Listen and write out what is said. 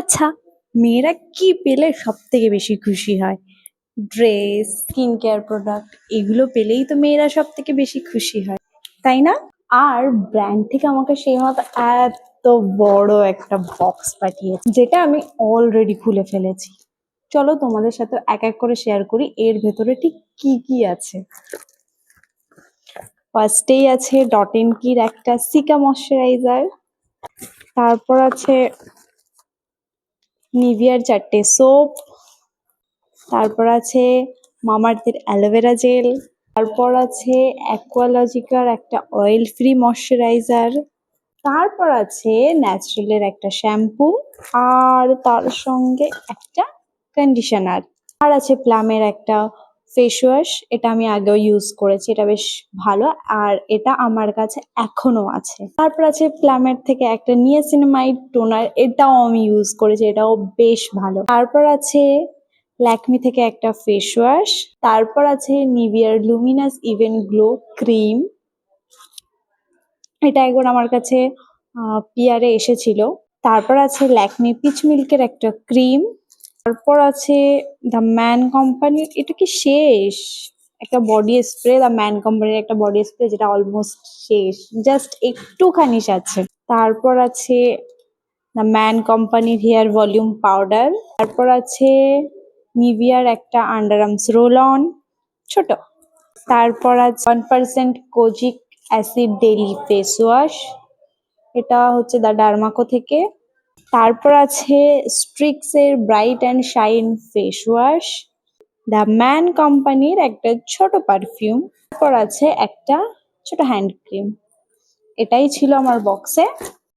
আচ্ছা, মেয়েরা কি পেলে সব থেকে বেশি খুশি হয়? ড্রেস, স্কিন কেয়ার প্রোডাক্ট, এগুলো পেলেই তো মেয়েরা সব থেকে বেশি খুশি হয়, তাই না? আর ব্র্যান্ড থেকে আমাকে সেই মতো এত বড় একটা বক্স পাঠিয়েছে, যেটা আমি অলরেডি খুলে ফেলেছি। চলো তোমাদের সাথে এক এক করে শেয়ার করি এর ভেতরে ঠিক কি কি আছে। ফার্স্টেই আছে ডট ইন কির একটা সিকা ময়শ্চারাইজার, তারপর আছে নিভিয়ার 4টে সোপ, তারপর আছে মামাআর্থের অ্যালোভেরা জেল, তারপর আছে অ্যাকোয়ালজিকার একটা অয়েল ফ্রি ময়শ্চারাইজার, তারপর আছে ন্যাচারালের একটা শ্যাম্পু, আর তার সঙ্গে একটা কন্ডিশনার, আর আছে প্লামের একটা ফেস ওয়াশ। এটা আমি আগেও ইউজ করেছি, এটা বেশ ভালো, আর এটা আমার কাছে এখনো আছে। তারপর আছে প্লামের থেকে একটা নিয়াসিনামাইড টোনার, এটাও আমি ইউজ করেছি, এটাও বেশ ভালো। তারপর আছে ল্যাকমি থেকে একটা ফেস ওয়াশ, তারপর আছে নিভিয়ার লুমিনাস ইভেন গ্লো ক্রিম, এটা একবার আমার কাছে পিয়ারে এসেছিল। তারপর আছে ল্যাকমি পিচ মিল্কের একটা ক্রিম, তারপর আছে দ্য ম্যান কোম্পানির, এটা কি শেষ, একটা বডি স্প্রে, দ্য ম্যান কোম্পানির একটা বডি স্প্রে, যেটা অলমোস্ট শেষ, জাস্ট একটুখানি আছে। তারপর আছে দ্য ম্যান কোম্পানির হেয়ার ভলিউম পাউডার, তারপর আছে নিভিয়ার একটা আন্ডার আর্মস রোল অন ছোট, তারপর আছে 1% kojic acid daily face wash, এটা হচ্ছে দ্য ডার্মাকো থেকে। তারপর আছে স্ট্রিক্স এর bright and shine face wash, the man কোম্পানির একটা ছোট পারফিউম, তারপর আছে একটা ছোট হ্যান্ড ক্রিম। এটাই ছিল আমার বক্সে।